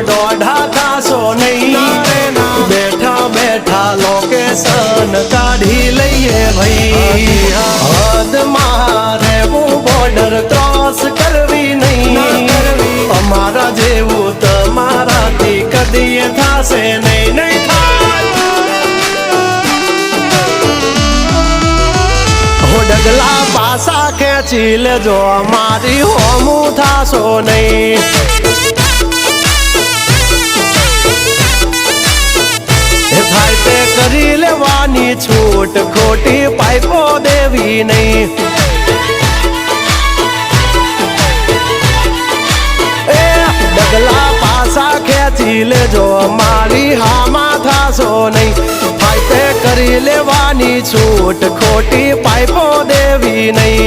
દોઢા થાશો નહીં બેઠા બેઠા લોકેશન કાઢી લઈએ ભાઈ હદમાં રહેવું બોર્ડર ક્રોસ કરવી નહીં અમારા જેવું તમારાથી કદી થાશે નહીં નહીં થાય ડગલા પાસા ખેંચી લેજો અમારી હોમું થાશો નહીં થાય તે કરી લેવાની છૂટ ખોટી પાઇપો દેવી નહીં એ ડગલા પાસા ખેંચી લેજો અમારી હામાં થાશો નહીં થાય તે કરી લેવાની છૂટ ખોટી પાઇપો દેવી નહીં